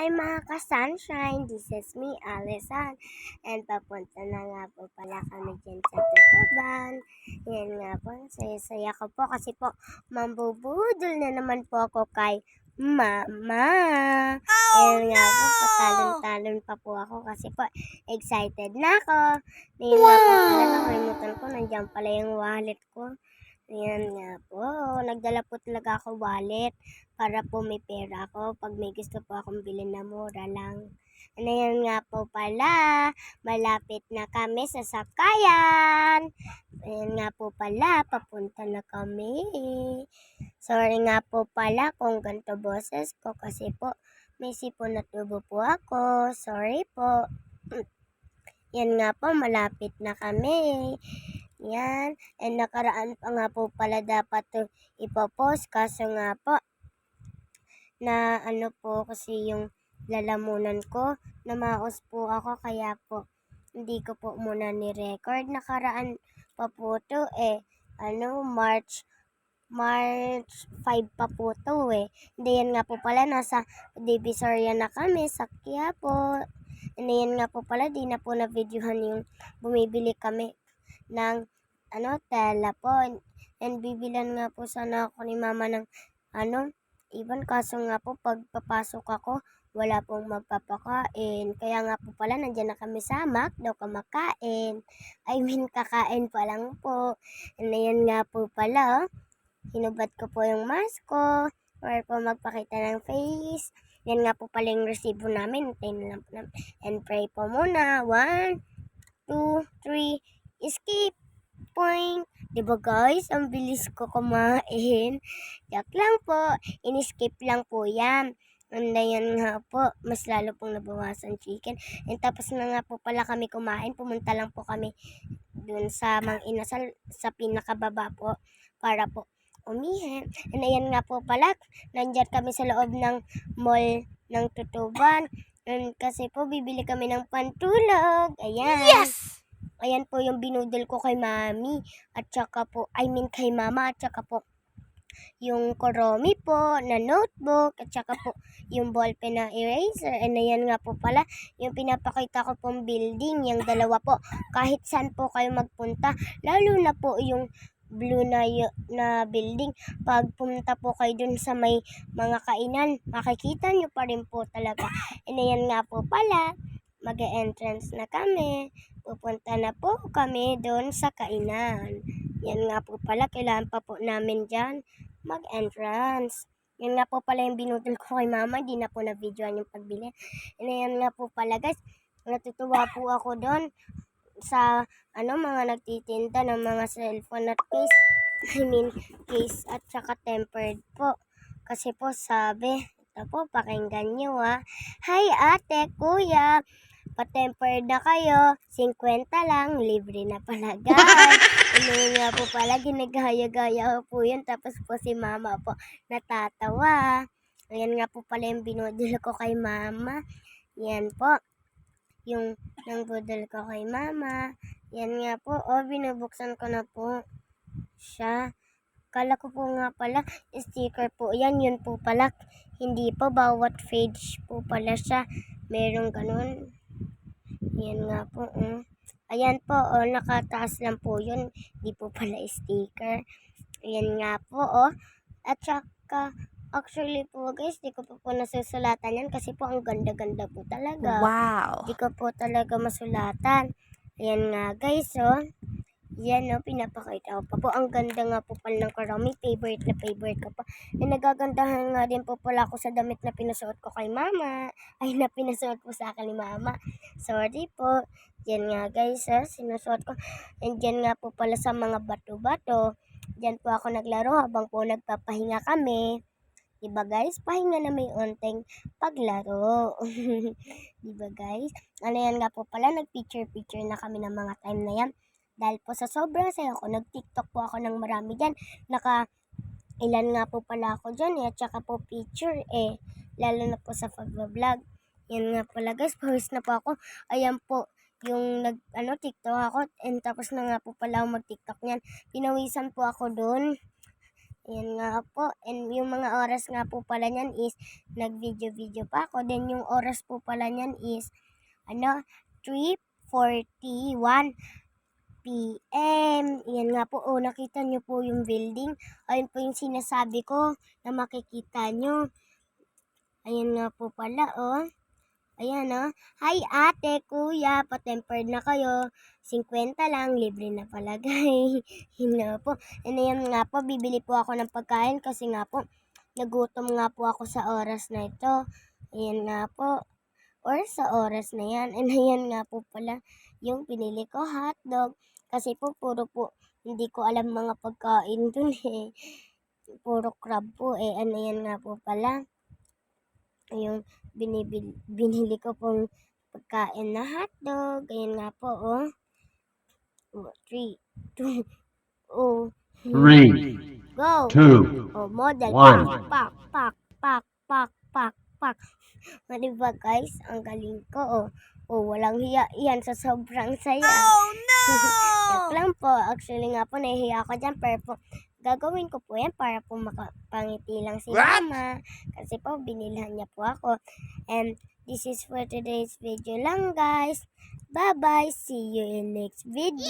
Hi mga ka-sunshine, this is me, Alison. And papunta na nga po pala kami dyan sa Tutuban. Yan nga po, saya-saya ko po kasi po mambubudol na naman po ako kay Mama. Yan nga po, patalon-talon pa po ako kasi po excited na ako. Yan nga po pala, nakalimutan ko, nandiyan pala yung wallet ko. Ayan nga po, nagdala po talaga ako wallet para po may pera ako pag may gusto po akong bilhin na mura lang. Ayan nga po pala, malapit na kami sa sakayan. Ayan nga po pala, papunta na kami. Sorry nga po pala kung ganito boses ko kasi po may sipon na tubo po ako. Sorry po. Yan nga po, malapit na kami. Yan. And nakaraan pa nga po pala dapat to ipopost. Kaso nga po, na ano po kasi yung lalamunan ko, namaos po ako kaya po hindi ko po muna ni-record. Nakaraan pa po to March 5 pa po to Hindi yan nga po pala, nasa Divisoria na kami sa Quiapo. And yan nga po pala, di na po na-videohan yung bumibili kami ng tela po. And bibilan nga po sana ako ni Mama ng ibon. Kaso nga po, pagpapasok ako, wala pong magpapakain. Kaya nga po pala, nandiyan na kami sa McDo kumakain. Kakain pa lang po. And ayan nga po pala, hinubad ko po yung mask ko para po magpakita ng face. Yan nga po pala yung resibo namin. Lang po namin. And pray po muna. 1, 2, 3, skip. Point. Diba guys, ang bilis ko kumain. Joke lang po. In-skip lang po yan. And ayan nga po, mas lalo pong nabawasan chicken. And tapos na nga po pala kami kumain. Pumunta lang po kami dun sa Mang Inasal sa pinakababa po para po umihi. And ayan nga po pala, nandyan kami sa loob ng mall ng Tutuban. And kasi po, bibili kami ng pantulog. Ayan. Yes! Ayan po yung binudol ko kay Mami. At saka po, kay Mama. At saka po, yung Kuromi po na notebook. At saka po, yung ballpen na eraser. And ayan nga po pala, yung pinapakita ko pong building. Yung dalawa po. Kahit saan po kayo magpunta. Lalo na po yung blue na building. Pag pumunta po kayo dun sa may mga kainan, makikita nyo pa rin po talaga. And ayan nga po pala, mag-entrance na kami. Pupunta na po kami doon sa kainan. Yan nga po pala, kailangan pa po namin dyan mag-entrance. Yan nga po pala yung binudol ko kay Mama, di na po na-videoan yung pagbili. And yan nga po pala guys, natutuwa po ako doon sa mga nagtitinda ng mga cellphone at case. Case at saka tempered po. Kasi po sabi, ito po, pakinggan nyo Hi ate, kuya, pa-tempered na kayo, 50 lang, libre na pala guys. Ano nga po pala, ginagaya-gaya ko po yun. Tapos po si Mama po natatawa. Ayan nga po pala yung binudol ko kay Mama. Yan po, yung nangbudol ko kay Mama. Yan nga po, binubuksan ko na po siya. Kala ko po nga pala, sticker po yan. Yun po pala, hindi po, bawat page po pala siya. Merong ganun. Yan nga po. Ayan po, nakataas lang po yun. Di po pala sticker. Ayan nga po, At saka, actually po guys, di ko po nasusulatan yan kasi po ang ganda-ganda po talaga. Wow! Di ko po talaga masulatan. Ayan nga guys, Yan pinapakita ko pa po. Ang ganda nga po pala ng Kuromi. Favorite ko po. Nagagandahan nga din po pala ako sa damit na pinasuot ko kay Mama. Na pinasuot po sa akin ni Mama. Sorry po. Yan nga guys, sinusuot ko. And yan nga po pala sa mga bato-bato. Diyan po ako naglaro habang po nagpapahinga kami. Diba guys? Pahinga na may unting paglaro. Diba guys? Yan nga po pala, nag-picture na kami ng mga time na yan. Dahil po sa sobrang saya ko, nag-TikTok po ako ng marami dyan. Ilan nga po pala ako dyan At saka po picture Lalo na po sa pag-vlog. Yan nga pala guys, pawis na po ako. Ayan po, yung TikTok ako. And tapos na nga po pala ako mag-TikTok niyan. Pinawisan po ako doon. Ayan nga po. And yung mga oras nga po pala niyan is nag-video-video pa ako. Then yung oras po pala niyan is 3:41 PM. Yan nga po. Nakita nyo po yung building. Ayun po yung sinasabi ko na makikita nyo. Ayan nga po pala, Ayan, Hi ate, kuya, patempered na kayo. 50 lang, libre na palagay. Yun nga po. And ayan nga po, bibili po ako ng pagkain kasi nga po, nagutom nga po ako sa oras na ito. Ayan nga po, or sa oras na yan. And ayan nga po pala, yung pinili ko hotdog. Kasi po, puro po, hindi ko alam mga pagkain dun eh. Puro crab po eh. Ano yan nga po pala, yung binili ko pong pagkain na hotdog. Ayan nga po, 3, 2, oh. 3, Go! 2, Model. 1. Pak, pak, pak, pak, pak, pak. Diba guys? Ang galing ko, walang hiya. Yan, sa sobrang saya. Oh, no! Joke lang po. Actually nga po, nahihiya ako dyan. Pero po, gagawin ko po yan para po makapangiti lang si mama. Kasi po, binilhan niya po ako. And this is for today's video lang, guys. Bye-bye. See you in next video.